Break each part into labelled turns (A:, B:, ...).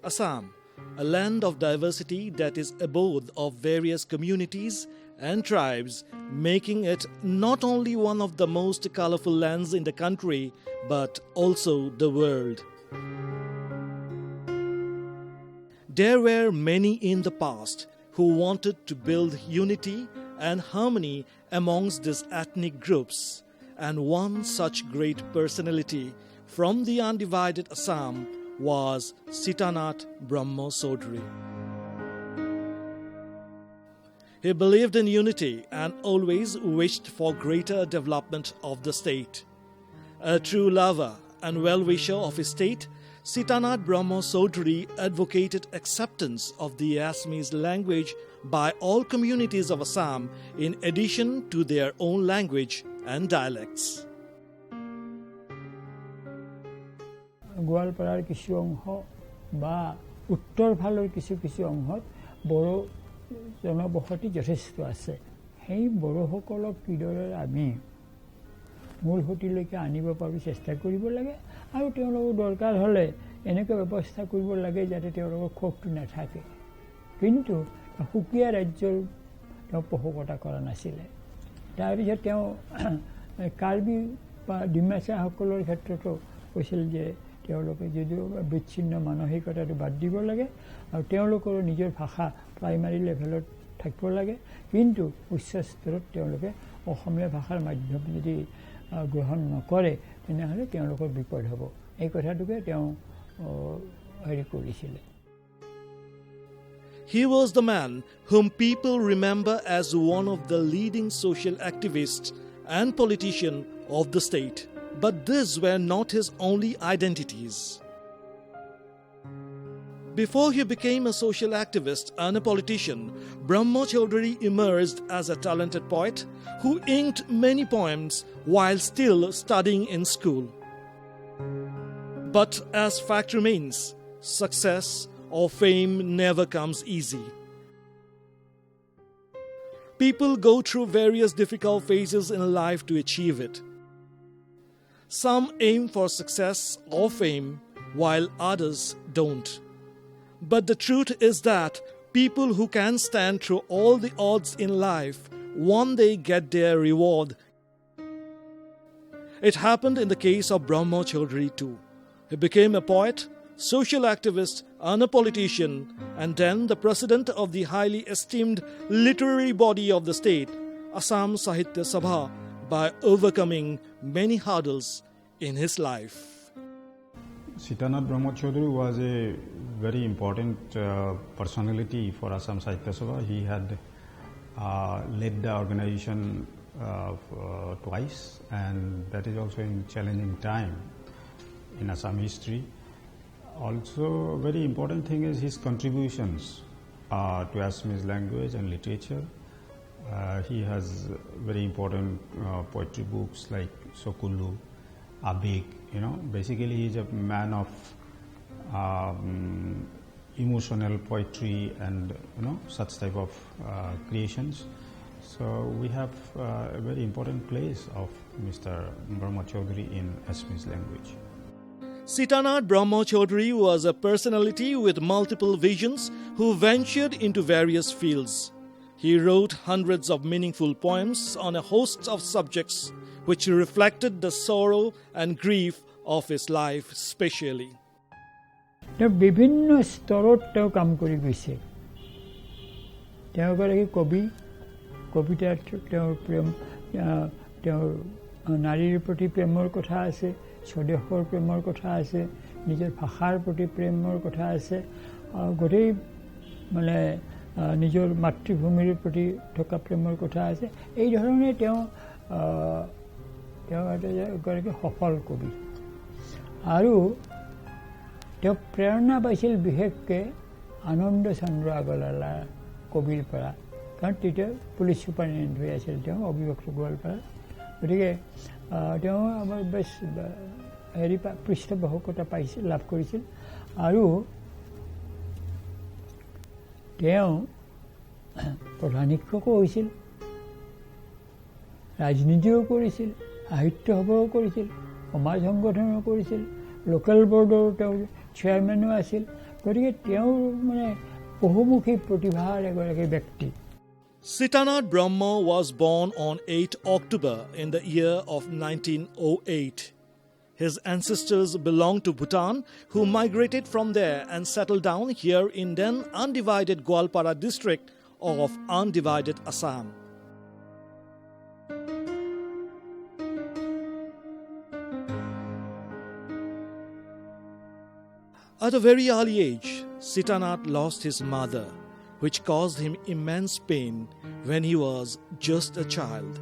A: Assam, a land of diversity that is abode of various communities and tribes, making it not only one of the most colorful lands in the country, but also the world. There were many in the past who wanted to build unity and harmony amongst these ethnic groups, and one such great personality from the undivided Assam was Sitanath Brahma Choudhury. He believed in unity and always wished for greater development of the state. A true lover and well-wisher of his state, Sitanath Brahma Choudhury advocated acceptance of the Assamese language by all communities of Assam in addition to their own language and dialects.
B: গোৱালপাৰাৰ কিছু অংশ বা উত্তৰ ফালৰ কিছু কিছু অংশত বড়ো জনবসতি যথেষ্ট আছে। সেই বড়োসকলক কিদৰে আমি মূল সুঁতিলৈকে আনিব পাৰোঁ চেষ্টা কৰিব লাগে, আৰু তেওঁলোকৰ দৰকাৰ হ'লে এনেকুৱা ব্যৱস্থা কৰিব লাগে যাতে তেওঁলোকৰ ক্ষোভটো নাথাকে। কিন্তু সুকীয়া ৰাজ্যৰ তেওঁ পোষকতা কৰা নাছিলে। তাৰপিছত তেওঁ কাৰ্বি বা ডিমাচাসকলৰ ক্ষেত্ৰতো কৈছিল যে তেওঁলোকে যদিও বিচ্ছিন্ন মানসিকতাটো বাদ দিব লাগে আৰু তেওঁলোকৰ নিজৰ ভাষা প্ৰাইমাৰী লেভেলত থাকিব লাগে, কিন্তু উচ্চ স্তৰত তেওঁলোকে অসমীয়া ভাষাৰ মাধ্যম যদি গ্ৰহণ নকৰে তেনেহ'লে তেওঁলোকৰ বিপদ হ'ব। এই কথাটোকে তেওঁ হেৰি কৰিছিলে।
A: He was the man whom people remember as one of the leading social activists and politicians of the state. But these were not his only identities. Before he became a social activist and a politician, Brahma Choudhury emerged as a talented poet who inked many poems while still studying in school. But as fact remains, success or fame never comes easy. People go through various difficult phases in life to achieve it. Some aim for success or fame, while others don't. But the truth is that people who can stand through all the odds in life, one day get their reward. It happened in the case of Brahma Choudhury too. He became a poet, social activist, and a politician, and then the president of the highly esteemed literary body of the state, Assam Sahitya Sabha, by overcoming many hurdles in his life.
C: Sitanath Brahma Choudhury was a very important personality for Assam Sahitya Sabha. He had led the organization twice, and that is also in challenging time in Assam history. Also, a very important thing is his contributions to Assamese language and literature. He has very important poetry books like Sokulu, Abik. Basically he is a man of emotional poetry and such type of creations. So we have a very important place of Mr. Brahma Choudhury in Assamese language.
A: Sitanath Brahma Choudhury was a personality with multiple visions who ventured into various fields. He wrote hundreds of meaningful poems on a host of subjects which reflected the sorrow and grief of his life specially.
B: তেওঁ বিভিন্ন স্তৰত তেওঁ কাম কৰি গৈছে। তেওঁ এগৰাকী কবি, কবিতাত তেওঁৰ প্ৰেম, তেওঁৰ নাৰীৰ প্ৰতি প্ৰেমৰ কথা আছে, স্বদেশৰ প্ৰেমৰ কথা আছে, নিজৰ ভাষাৰ প্ৰতি প্ৰেমৰ কথা আছে, গোটেই মানে নিজৰ মাতৃভূমিৰ প্ৰতি থকা প্ৰেমৰ কথা আছে। এই ধৰণে তেওঁ এগৰাকী সফল কবি। আৰু তেওঁ প্ৰেৰণা পাইছিল বিশেষকৈ আনন্দ চন্দ্ৰ আগৰৱালা কবিৰ পৰা, কাৰণ তেতিয়া পুলিচ ছুপাৰিনটেণ্ডেণ্ট হৈ আছিল তেওঁ অবিভক্ত গোৱালপাৰা। গতিকে তেওঁ আমাৰ বেছ হেৰি পৃষ্ঠপোষকতা লাভ কৰিছিল। আৰু তেওঁ প্ৰধান শিক্ষকো হৈছিল, ৰাজনীতিও কৰিছিল, সাহিত্য সভাও কৰিছিল, সমাজ সংগঠনো কৰিছিল, লোকেল বৰ্ডৰ তেওঁ চেয়াৰমেনো আছিল। গতিকে তেওঁৰ মানে বহুমুখী প্ৰতিভাৰ এগৰাকী ব্যক্তি.
A: Sitanath Brahma was born on 8 October in the year of 1908. His ancestors belonged to Bhutan, who migrated from there and settled down here in then undivided Gwalpara district of undivided Assam. At a very early age, Sitanath lost his mother, which caused him immense pain when he was just a child.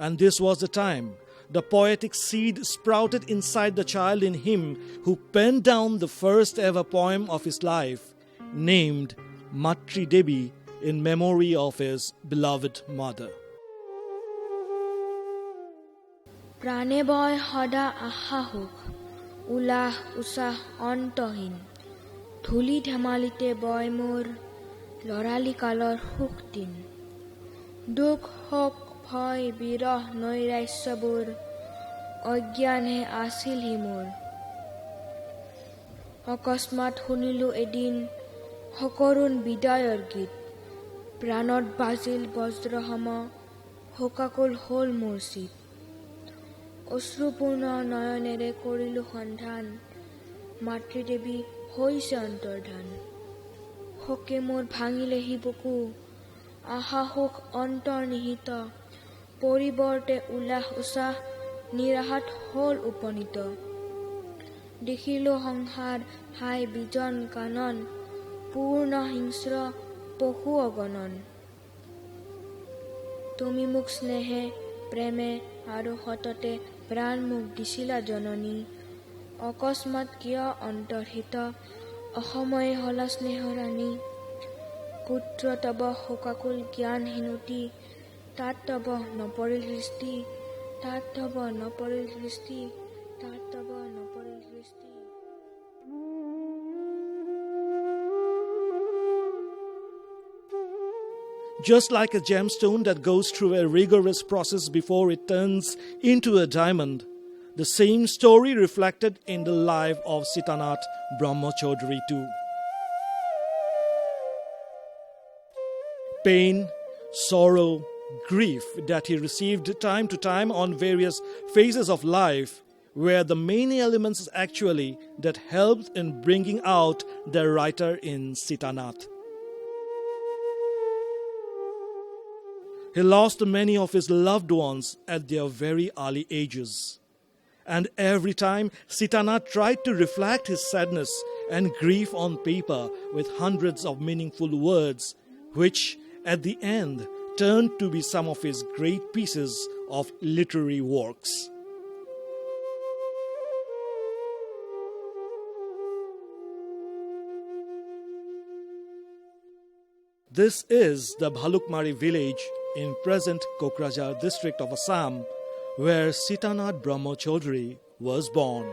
A: And this was the time the poetic seed sprouted inside the child in him who penned down the first ever poem of his life, named Matri Devi, in memory of his beloved mother.
D: Prane boy hoda aha hok, ulah usah ontohin. Thuli dhamalite boy mor, lorali kalor huktin. Duk hok ভয় বিৰহ নৈৰাশ্যবোৰ অজ্ঞানহে আছিল হিমোৰ. অকস্মাত শুনিলোঁ এদিন সকৰুণ বিদায়ৰ গীত. প্ৰাণত বাজিল বজ্ৰসম, শোকাকুল হ'ল মোৰ চিত. অশ্ৰুপূৰ্ণ নয়নেৰে কৰিলোঁ সন্ধান, মাতৃদেৱী হৈছে অন্তৰ্ধান. শোকে মোৰ ভাঙিলেহি বুকু, আশা সুখ অন্তৰ্নিহিত. পৰিৱৰ্তে উলাহ উচাহ নিৰাহাত হ'ল উপনীত. দেখিলোঁ সংসাৰ হাই বিজন কানন, পূৰ্ণ হিংস্ৰ পশু অগণন. তুমি মোক স্নেহে প্ৰেমে আৰু সততে প্ৰাণ মোক দিছিলা জননী. অকস্মাত কিয় অন্তৰ্হিত, অসময়ে হলা স্নেহৰাণী. পুত্ৰ তব শোকাকুল জ্ঞানহীনতি, তাত তব নপৰিল দৃষ্টি, তাত তব নপৰিল দৃষ্টি, তাত তব নপৰিল দৃষ্টি.
A: Just like a gemstone that goes through a rigorous process before it turns into a diamond, the same story reflected in the life of Sitanath Brahma Choudhury too. Pain, sorrow, grief that he received time to time on various phases of life were the main elements actually that helped in bringing out the writer in Sitanath. He lost many of his loved ones at their very early ages. And every time Sitanath tried to reflect his sadness and grief on paper with hundreds of meaningful words, which at the end turned to be some of his great pieces of literary works. This is the Bhalukmari village in present Kokrajhar district of Assam, where Sitanath Brahma Choudhury was born.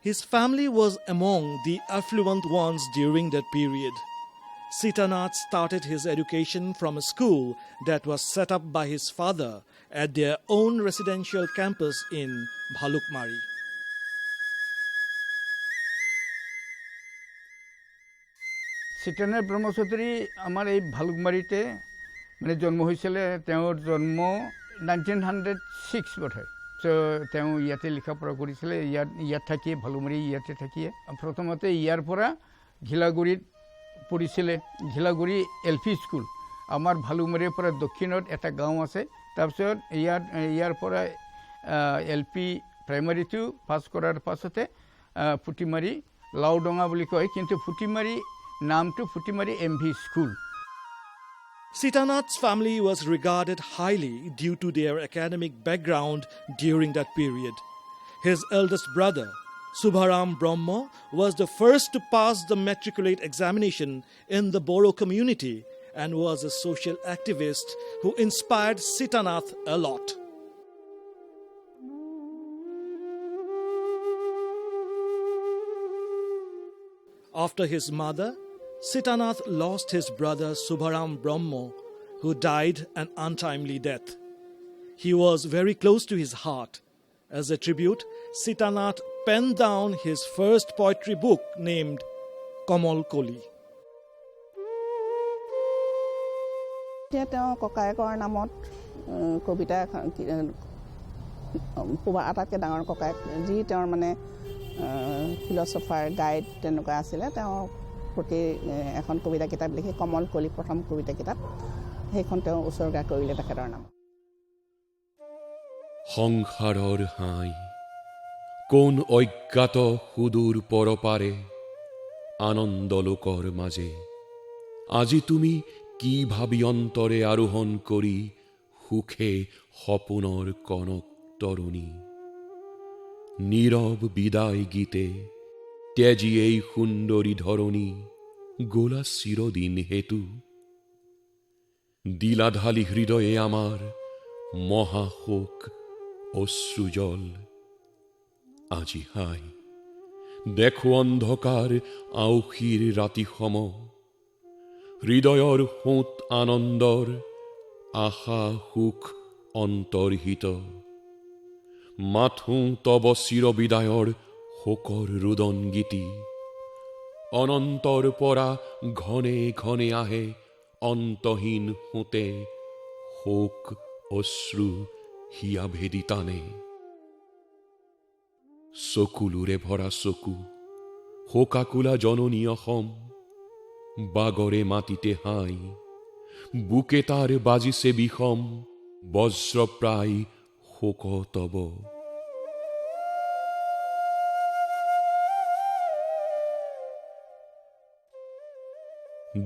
A: His family was among the affluent ones during that period. Sitanath started his education from a school that was set up by his father at their own residential campus in Bhalukmari.
E: Sitanath Brahma Choudhury আমাৰ এই ভালুকমাৰীতে মানে জন্ম হৈছিল. তেওঁৰ জন্ম 1906 বোধহয়. তেওঁ ইয়াতে লিখা পঢ়া কৰিছিল. ইয়াত থাকিয়ে ভালুকমাৰী ইয়াতে থাকিয়ে প্ৰথমতে ইয়াৰ পৰা ঘিলাগুৰিত পঢ়িছিলে. ঘিলাগুৰি LP স্কুল আমাৰ ভালুকমাৰীৰ পৰা দক্ষিণত এটা গাঁও আছে. তাৰপিছত ইয়াৰ পৰা LP প্ৰাইমাৰীটো পাছ কৰাৰ পাছতে ফুটিমাৰী লাউডঙা বুলি কয়, কিন্তু ফুটিমাৰী নামটো ফুটিমাৰী MV school.
A: Sitanath's family was regarded highly due to their academic background during that period. His eldest brother, Subharam Brahma, was the first to pass the matriculate examination in the Boro community and was a social activist who inspired Sitanath a lot. After his mother, Sitanath lost his brother Subharam Brahma, who died an untimely death. He was very close to his heart. As a tribute, Sitanath penned down his first poetry book named Kamal Koli.
F: তেওঁ ককায়েকৰ নামত কবিতা পুৱা আটাইতকৈ ডাঙৰ ককায়েক যি তেওঁৰ মানে ফিলচফাৰ গাইড তেনেকুৱা আছিলে তেওঁ প্ৰতি এখন কবিতা কিতাপ লিখি কমল কলি প্ৰথম কবিতা কিতাপ সেইখন তেওঁ উৎসৰ্গা কৰিলে তেখেতৰ নাম
G: সংসাৰৰ হাই কোন অজ্ঞাত সুদূৰ পৰপাৰে আনন্দ লোকৰ মাজে আজি তুমি কি ভাবি অন্তৰে আৰোহণ কৰি সুখে সপোনৰ কনক তৰুণী নীৰৱ বিদায় গীতে তেজি এই সুন্দৰী ধৰণী গোলা চিৰদিন হেতু দিলাঢালি হৃদয়ে আমাৰ মহাশোক অশ্ৰুজল আজি হাই দেখো অন্ধকাৰ আউসীৰ ৰাতি সম হৃদয়ৰ সোঁত আনন্দৰ আশা সুখ অন্তৰ্হিত মাথো তব চিৰ বিদায়ৰ শোকৰ ৰুদন গীতি অনন্তৰ পৰা ঘনে ঘনে আহে অন্তহীন সোঁতে শোক অশ্ৰু হিয়া ভেদি টানে চকুলোৰে ভৰা চকু শোকাকুলা জননী অসম বাগৰে মাটিতে হাই বুকে তাৰ বাজিছে বিষম বজ্ৰপ্ৰায় শোক তব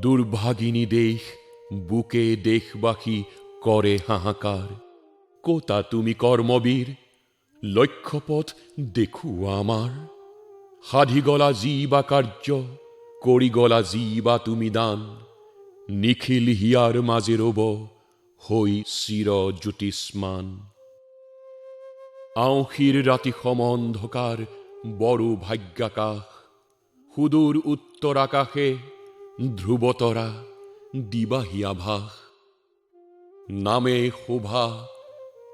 G: দুৰ্ভাগিনী দেশ বুকে দেশবাসী কৰে হাহাকাৰ কোতা তুমি কৰ্মবীৰ লক্ষ্যপথ দেখুৱা আমাৰ সাধি গলা যি বা কাৰ্য কৰি গলা যি বা তুমি দান নিখিল হিয়াৰ মাজে ৰব হৈ চিৰ জ্যোতিষ্মান আউসীৰ ৰাতি সম অন্ধকাৰ বড়ো ভাগ্যাকাশ সুদূৰ উত্তৰ আকাশে ধ্ৰুৱতৰা দিবাহী আভাস নামে শোভা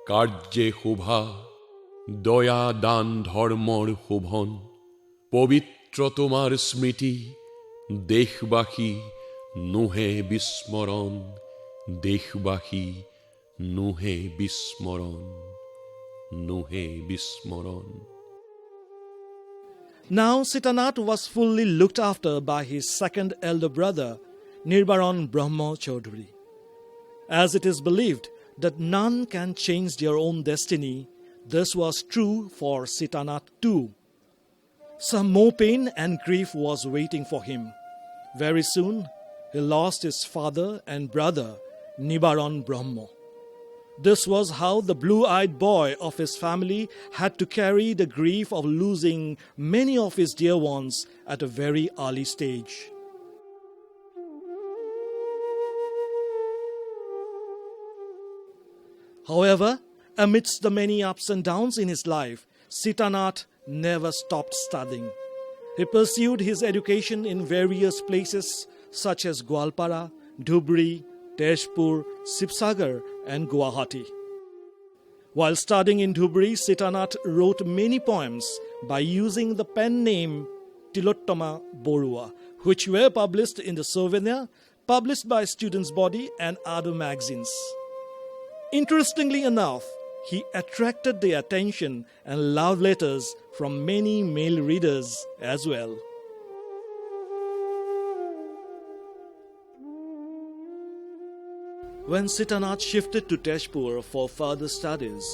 G: কাৰ্যে শোভা দয়া দান ধৰ্মৰ শোভন পবিত্ৰ তোমাৰ স্মৃতি দেশবাসী নোহে বিস্মৰণ দেশবাসী নোহে বিস্মৰণ নোহে বিস্মৰণ
A: Now Sitanath was fully looked after by his second elder brother, Nirbaran Brahma Choudhury. As it is believed that none can change their own destiny, this was true for Sitanath too. Some more pain and grief was waiting for him. Very soon, he lost his father and brother, Nibaran Brahma. This was how the blue-eyed boy of his family had to carry the grief of losing many of his dear ones at a very early stage. However, amidst the many ups and downs in his life, Sitanath never stopped studying. He pursued his education in various places such as Gwalpara, Dhubri, Tezpur, Sibsagar and Guwahati. While studying in Dhubri, Sitanath wrote many poems by using the pen name Tilottama Borua, which were published in the Souvenir, published by Students' Body and other magazines. Interestingly enough, he attracted the attention and love letters from many male readers as well. When Sitanath shifted to Tezpur for further studies,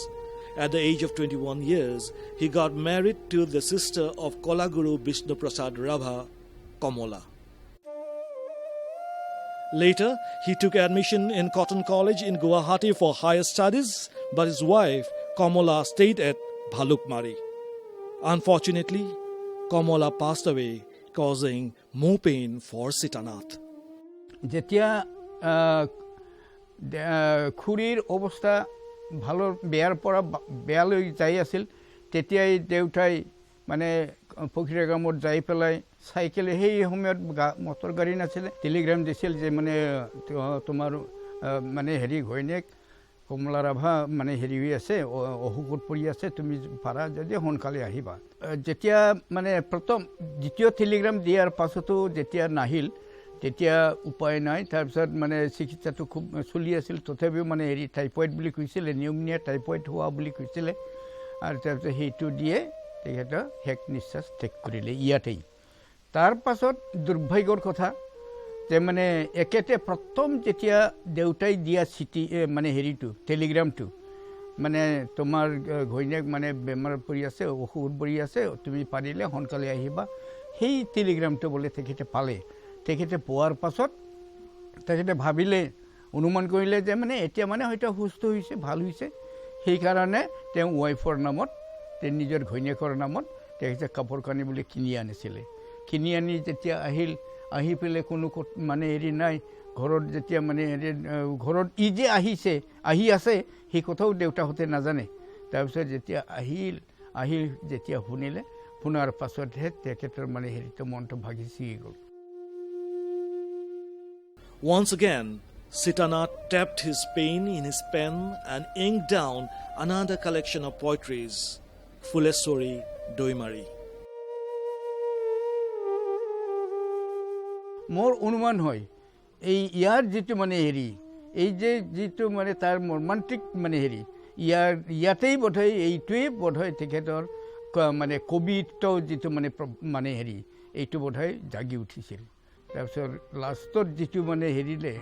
A: at the age of 21 years, he got married to the sister of Kolaguru Vishnu Prasad Rabha, Kamola. Later, he took admission in Cotton College in Guwahati for higher studies, but his wife, Kamola, stayed at Bhalukmari. Unfortunately, Kamola passed away, causing more pain for Sitanath.
E: যেতিয়া খুৰীৰ অৱস্থা ভালৰ বেয়াৰ পৰা বেয়ালৈ যাই আছিল তেতিয়াই দেউতাই মানে ফকিৰাগামত যাই পেলাই চাইকেলে সেই সময়ত মটৰ গাড়ী নাছিলে টেলিগ্ৰাম দিছিল যে মানে তোমাৰ মানে হেৰি ঘৈণীয়েক কমলা ৰাভা মানে হেৰি হৈ আছে অসুখত পৰি আছে তুমি পাৰা যদি সোনকালে আহিবা যেতিয়া মানে প্ৰথম দ্বিতীয় টেলিগ্ৰাম দিয়াৰ পাছতো যেতিয়া নাহিল তেতিয়া উপায় নাই তাৰপিছত মানে চিকিৎসাটো খুব চলি আছিল তথাপিও মানে হেৰি টাইফয়েড বুলি কৈছিলে নিউমনিয়া টাইফয়েড হোৱা বুলি কৈছিলে আৰু তাৰপিছত সেইটো দিয়ে তেখেতৰ শেষ নিশ্বাস ত্যাগ কৰিলে ইয়াতেই তাৰ পাছত দুৰ্ভাগ্যৰ কথা যে মানে একেতে প্ৰথম যেতিয়া দেউতাই দিয়া চিঠি মানে হেৰিটো টেলিগ্ৰামটো মানে তোমাৰ ঘৈণীয়েক মানে বেমাৰত পৰি আছে অসুখত পৰি আছে তুমি পাৰিলে সোনকালে আহিবা সেই টেলিগ্ৰামটো বোলে তেখেতে পালে তেখেতে পোৱাৰ পাছত তেখেতে ভাবিলে অনুমান কৰিলে যে মানে এতিয়া মানে হয়তো সুস্থ হৈছে ভাল হৈছে সেইকাৰণে তেওঁ ৱাইফৰ নামত নিজৰ ঘৈণীয়েকৰ নামত তেখেতে কাপোৰ কানি বুলি কিনি আনিছিলে কিনি আনি যেতিয়া আহিল আহি পেলাই কোনো মানে হেৰি নাই ঘৰত যেতিয়া মানে ঘৰত ই যে আহিছে আহি আছে সেই কথাও দেউতাহঁতে নাজানে তাৰপিছত যেতিয়া আহি যেতিয়া শুনিলে শুনাৰ পাছতহে তেখেতৰ মানে হেৰিটো মনটো ভাগি ছিগি গ'ল
A: Once again, Sitanath tapped his pain in his pen and inked down another collection of poetries, Fuleswari Doimari.
E: মোৰ অনুমান হয় এই ইয়াৰ যিটো মানে হেৰি এই যে যিটো মানে তাৰ মৰ্মান্তিক মানে হেৰি ইয়াতেই বোধহয় এইটোৱেই বোধহয় তেখেতৰ মানে কবিত্ব যিটো মানে হেৰি এইটো বোধহয় জাগি উঠিছিল তাৰপিছত লাষ্টত যিটো মানে হেৰিলে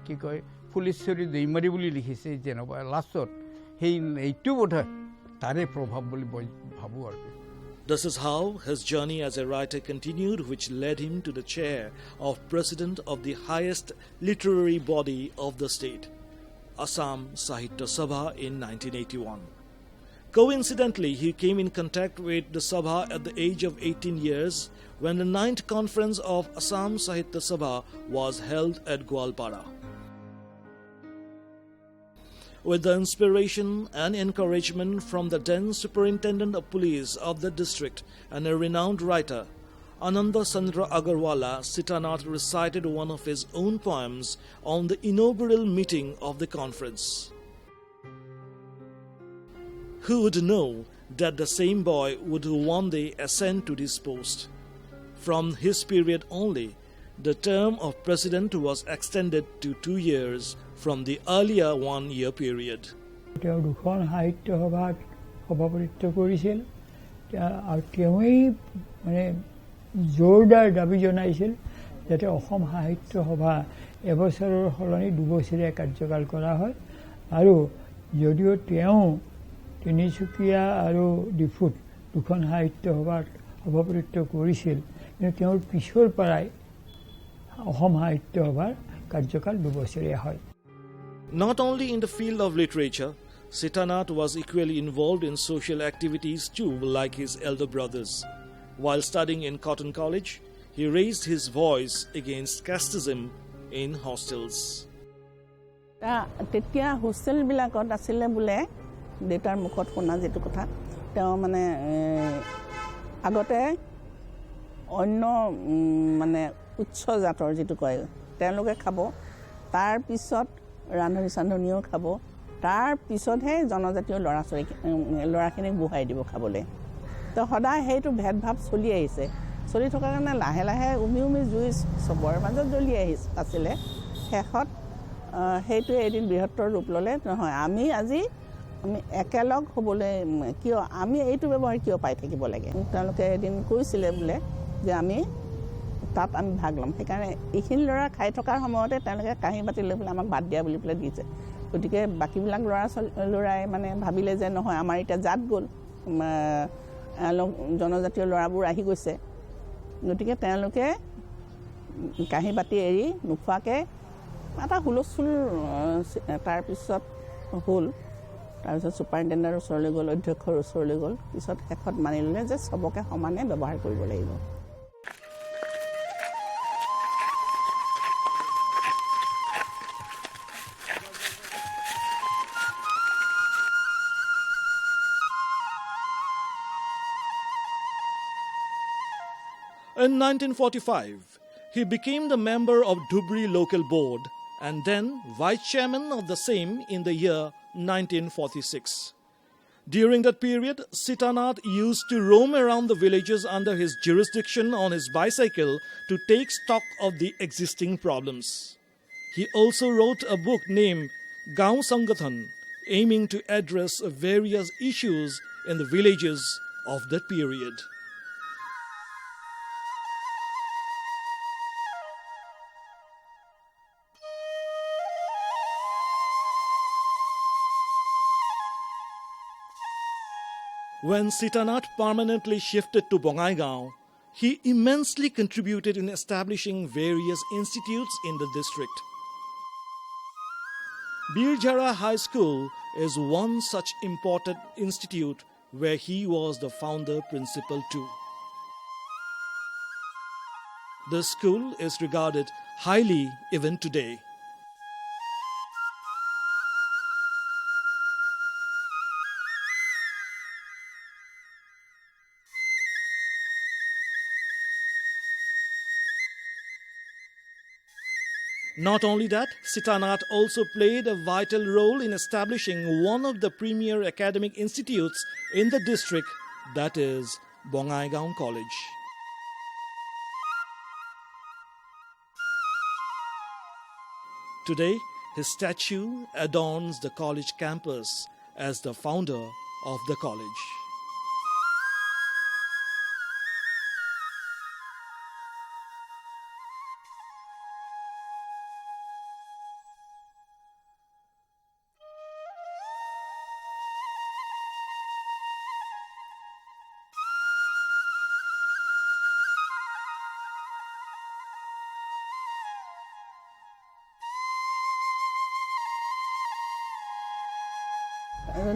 E: কি কয় ফুলেশ্বৰী দৈমাৰী বুলি লিখিছে যেনেকুৱা লাষ্টত এইটো বোধহয় তাৰে প্ৰভাৱ বুলি মই ভাবোঁ আৰু
A: This is how his journey as a writer continued, which led him to the chair of President of the highest literary body of the state, Assam Sahitya Sabha in 1981. Coincidentally, he came in contact with the Sabha at the age of 18 years when the 9th conference of Assam Sahitya Sabha was held at Gwalpara. With the inspiration and encouragement from the then superintendent of police of the district and a renowned writer, Ananda Chandra Agarwala, Sitanath recited one of his own poems on the inaugural meeting of the conference. Who would know that the same boy would one day ascend to this post? From his period only, the term of president was extended to 2 years from the earlier 1-year period.
B: তেওঁ দুখন সাহিত্য সভাত সভাপতিত্ব কৰিছিল আৰু তেওঁই মানে জোৰদাৰ দাবী জনাইছিল যাতে অসম সাহিত্য সভা এবছৰৰ সলনি 2 বছৰীয়া কাৰ্যকাল কৰা হয় আৰু যদিও তেওঁ তিনিচুকীয়া আৰু ডিফুত দুখন সাহিত্য সভাত সভাপতিত্ব কৰিছিল কিন্তু তেওঁৰ পিছৰ পৰাই অসম সাহিত্য সভাৰ কাৰ্যকাল 2 বছৰীয়া হয়
A: Not only in the field of literature, Sitanath was equally involved in social activities too, like his elder brothers. While studying in Cotton College, he raised his voice against casteism in hostels.
F: তেতিয়া hostel বিলাকত আছিল বুলে দেউতাৰ মুখত শুনা যেটো কথা তেওঁ মানে আগতে অন্য মানে উচ্চ জাতৰ যেটো কয় তেওঁলোকে খাব তাৰ পিছত ৰান্ধনি সান্ধনিও খাব তাৰ পিছতহে জনজাতীয় লৰাখিনিক বুহাই দিব খাবলৈ তো সদায় সেইটো ভেদভাৱ চলি আহিছে চলি থকাৰ কাৰণে লাহে লাহে উমি জুই সবৰ মাজত জ্বলি আছিলে শেষত সেইটো এদিন বৃহত্তৰ ৰূপ ললে নহয় আমি একেলগ হ'বলৈ কিয় আমি এইটো ব্যৱহাৰ কিয় পাই থাকিব লাগে তেওঁলোকে এদিন কৈছিলে বোলে যে আমি তাত আমি ভাগ লম সেইকাৰণে এইখিনি ল'ৰা খাই থকাৰ সময়তে তেওঁলোকে কাঁহী বাতি লৈ পেলাই আমাক বাদ দিয়া বুলি পেলাই দিছে গতিকে বাকীবিলাক ল'ৰাই মানে ভাবিলে যে নহয় আমাৰ এটা জাত গ'ল জনজাতীয় ল'ৰাবোৰ আহি গৈছে গতিকে তেওঁলোকে কাঁহী বাতি এৰি নোখোৱাকৈ এটা হুলস্থুল তাৰপিছত হ'ল তাৰপিছত ছুপাৰিণ্টেণ্ডেণ্টৰ ওচৰলৈ গ'ল অধ্যক্ষৰ ওচৰলৈ গ'ল পিছত শেষত মানি ল'লে যে চবকে সমানে ব্যৱহাৰ কৰিব লাগিব
A: In 1945, he became the member of Dhubri Local Board and then vice chairman of the same in the year 1946. During that period, Sitanath used to roam around the villages under his jurisdiction on his bicycle to take stock of the existing problems. He also wrote a book named Gaon Sangathan, aiming to address various issues in the villages of that period. When Sitanath permanently shifted to Bongaigaon, he immensely contributed in establishing various institutes in the district. Birjhara High School is one such important institute where he was the founder principal too. The school is regarded highly even today. Not only that, Sitanath also played a vital role in establishing one of the premier academic institutes in the district, that is, Bongaigaon College. Today, his statue adorns the college campus as the founder of the college.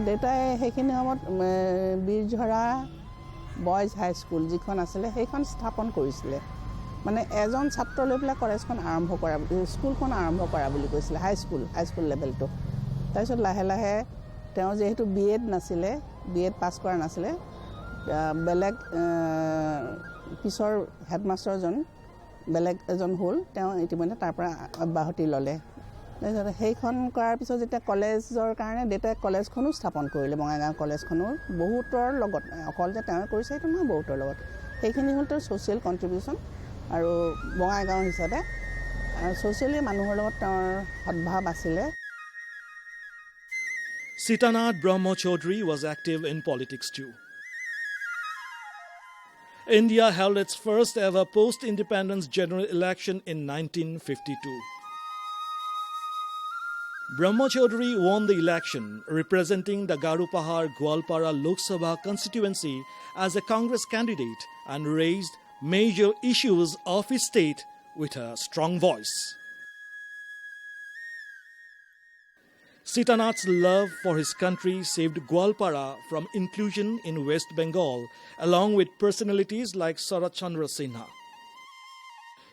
F: দেউতাই সেইখিনি সময়ত Birjhora boys হাই school যিখন আছিলে সেইখন স্থাপন কৰিছিলে মানে এজন ছাত্ৰ লৈ পেলাই কলেজখন আৰম্ভ কৰা স্কুলখন আৰম্ভ কৰা বুলি কৈছিলে হাই স্কুল লেভেলটো তাৰপিছত লাহে লাহে তেওঁ যেহেতু বিএড নাছিলে বিএড পাছ কৰা নাছিলে বেলেগ পিছৰ হেডমাষ্টাৰজন বেলেগ এজন হ'ল তেওঁ ইতিমধ্যে তাৰ পৰা অব্যাহতি ল'লে সেইখন কৰাৰ পিছত যেতিয়া কলেজৰ কাৰণে দেউতাই কলেজখনো স্থাপন কৰিলে বঙাইগাঁও কলেজখনো বহুতৰ লগত অকল যে তেওঁ কৰিছে সেইটো নহয় বহুতৰ লগত সেইখিনি হ'ল তেওঁৰ ছ'চিয়েল কণ্ট্ৰিবিউশ্যন আৰু বঙাইগাঁও হিচাপে ছ'চিয়েলি মানুহৰ লগত তেওঁৰ সদ্ভাৱ আছিলে
A: Sitanath Brahma Choudhury was active in politics too. India held its first ever post-independence general election in 1952. Brahma Choudhury won the election, representing the Garupahar Gwalpara Lok Sabha constituency as a Congress candidate and raised major issues of his state with a strong voice. Sitanath's love for his country saved Gwalpara from inclusion in West Bengal, along with personalities like Sarat Chandra Sinha.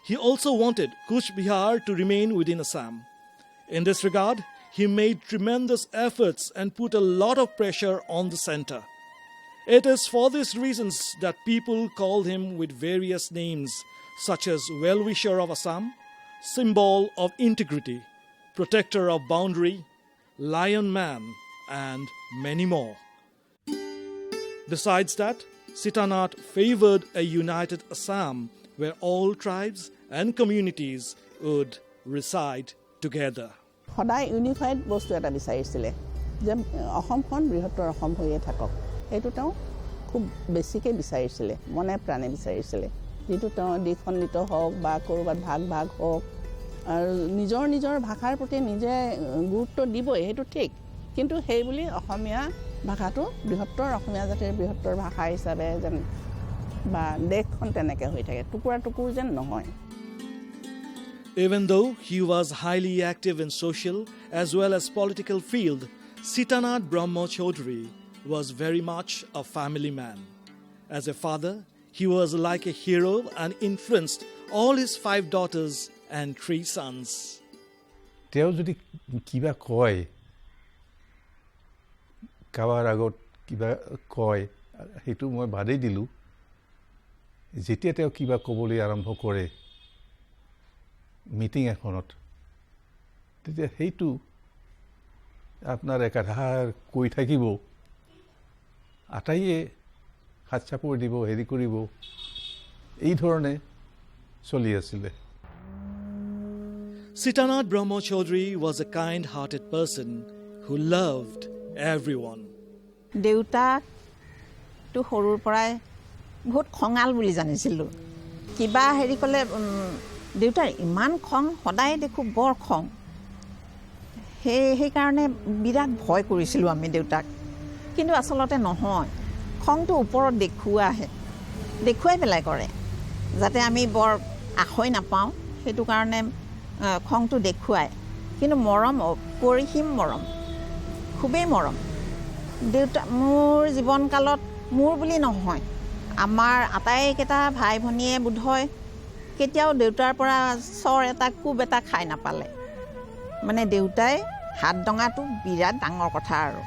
A: He also wanted Kuch Bihar to remain within Assam. In this regard, he made tremendous efforts and put a lot of pressure on the center. It is for these reasons that people called him with various names such as Well-Wisher of Assam, Symbol of Integrity, Protector of Boundary, Lion Man, and many more. Besides that, Sitanath favored a united Assam where all tribes and communities would reside together.
F: সদায় unified বস্তু এটা বিচাৰিছিলে যে অসমখন বৃহত্তৰ অসম হৈয়ে থাকক এইটো তেওঁ খুব বেছিকৈ বিচাৰিছিলে মনে প্ৰাণে বিচাৰিছিলে যিটো তেওঁ দ্বিখণ্ডিত হওক বা ক'ৰবাত ভাগ হওক আৰু নিজৰ ভাষাৰ প্ৰতি নিজে গুৰুত্ব দিবই সেইটো ঠিক কিন্তু সেই বুলি অসমীয়া ভাষাটো বৃহত্তৰ অসমীয়া জাতিৰ বৃহত্তৰ ভাষা হিচাপে যেন বা দেশখন তেনেকৈ হৈ থাকে টুকুৰা যেন নহয়
A: Even though he was highly active in social as well as political field, Sitanath Brahma Choudhury was very much a family man. As a father, he was like a hero and influenced all his 5 daughters and 3 sons.
H: তেওঁ যদি কিবা কয় কাৱাৰ আগত কিবা কয় সেইটো মই বাদেই দিলোঁ যেতিয়া তেওঁ কিবা ক'বলৈ আৰম্ভ কৰে মিটিং এখনত তেতিয়া সেইটো আপোনাৰ একাধাৰ কৈ থাকিব আটাইয়ে হাত চাপৰি দিব হেৰি কৰিব এই ধৰণে চলি আছিলে
A: Sitanath Brahma Choudhury was a kind-hearted person who loved everyone.
I: দেউতাক তো সৰুৰ পৰাই বহুত খঙাল বুলি জানিছিলোঁ কিবা হেৰি ক'লে দেউতাৰ ইমান খং সদায় দেখোঁ বৰ খং সেইকাৰণে বিৰাট ভয় কৰিছিলোঁ আমি দেউতাক কিন্তু আচলতে নহয় খংটো ওপৰত দেখুৱাই পেলাই কৰে যাতে আমি বৰ আখৈ নাপাওঁ সেইটো কাৰণে খংটো দেখুৱাই কিন্তু মৰম পৰিসীম মৰম খুবেই মৰম দেউতা মোৰ জীৱনকালত মোৰ বুলি নহয় আমাৰ আটাইকেইটা ভাই ভনীয়ে বোধহয় কেতিয়াও দেউতাৰ পৰা চৰ এটা কোব এটা খাই নাপালে মানে দেউতাই হাত ডঙাটো বিৰাট ডাঙৰ কথা আৰু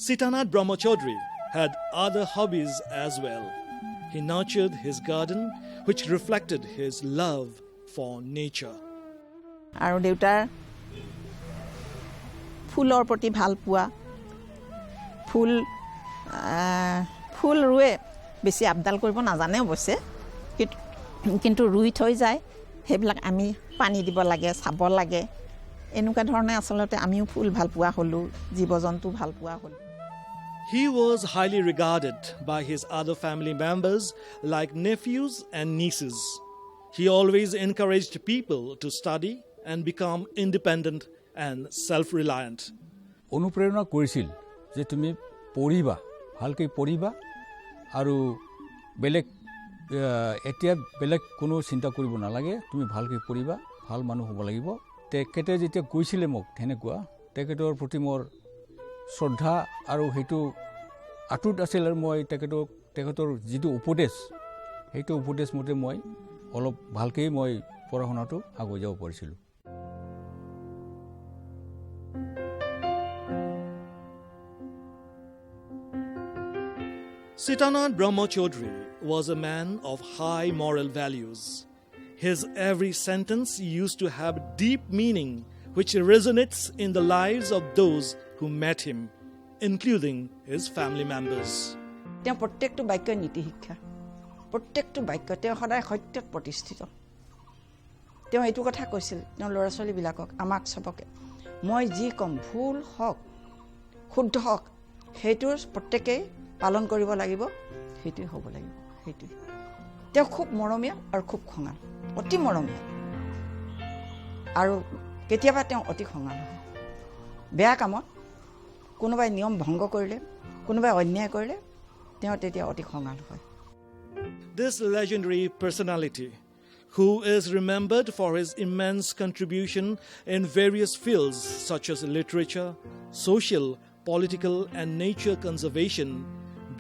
A: Sitanath Brahma Choudhury had other hobbies as well. He nurtured his garden, which reflected his love for nature.
I: আৰু দেউতাৰ ফুলৰ প্ৰতি ভাল পোৱা ফুল ৰুৱে বেছি আপডাল কৰিব নাজানে অৱশ্যে কিন্তু ৰুই থৈ যায় সেইবিলাক আমি পানী দিব লাগে চাব লাগে এনেকুৱা ধৰণে আচলতে আমিও ফুল ভাল পোৱা হ'লো জীৱ-জন্তু ভাল পোৱা হ'লো
A: He was highly regarded by his other family members like nephews and nieces. He always encouraged people to study and become independent and self-reliant.
E: অনুপ্ৰেৰণা কৰিছিল যে তুমি পঢ়িবা ভালকৈ পঢ়িবা আৰু বেলেগ এতিয়া বেলেগ কোনো চিন্তা কৰিব নালাগে তুমি ভালকৈ পঢ়িবা ভাল মানুহ হ'ব লাগিব তেখেতে যেতিয়া কৈছিলে মোক তেনেকুৱা তেখেতৰ প্ৰতি মোৰ শ্ৰদ্ধা আৰু হেতু আটুত আছিল আৰু মই তেখেতৰ যিটো উপদেশ সেইটো উপদেশ মতে মই অলপ ভালকৈ মই পঢ়া-শুনাটো আগুৱাই যাব পাৰিছিলোঁ
A: Sitanath Brahma Choudhury was a man of high moral values. His every sentence used to have deep meaning which resonates in the lives of those who met him, including his family members.
J: তেওঁ প্ৰত্যেকটো বাক্য নীতি শিক্ষা প্ৰত্যেকটো বাক্য তেওঁ সদায় সত্যত প্ৰতিষ্ঠিত তেওঁ এইটো কথা কৈছিল তেওঁ ল'ৰা-ছোৱালীবিলাকক আমাক সবকে মই যি কম ভুল হওক শুদ্ধ হওক সেইটো প্ৰত্যেকেই পালন কৰিব লাগিব সেইটো হ'ব লাগিব সেইটো তেওঁ খুব মৰমীয়া আৰু খুব খঙাল অতি মৰমীয়া আৰু কেতিয়াবা তেওঁ অতি খঙাল হয় বেয়া কামত কোনোবাই নিয়ম ভংগ কৰিলে কোনোবাই অন্যায় কৰিলে তেওঁ তেতিয়া অতি খঙাল হয়
A: This legendary personality, who is remembered for his immense contribution in various fields such as literature, social, political and nature conservation,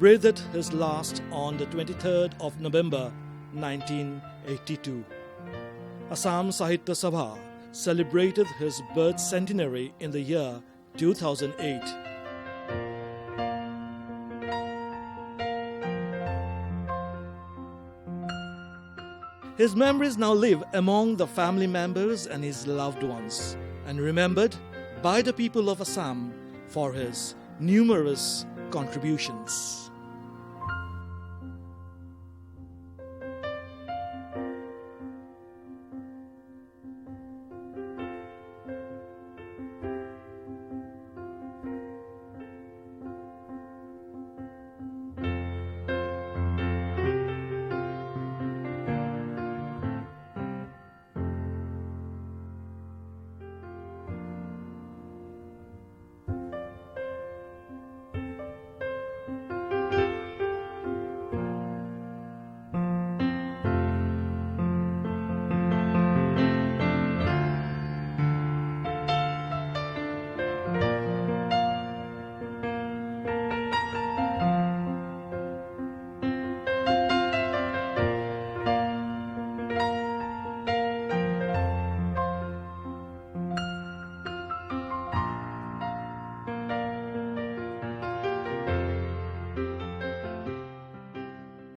A: breathed his last on the 23rd of November 1982. Assam Sahitya Sabha celebrated his birth centenary in the year 2008. His memories now live among the family members and his loved ones, and remembered by the people of Assam for his numerous contributions.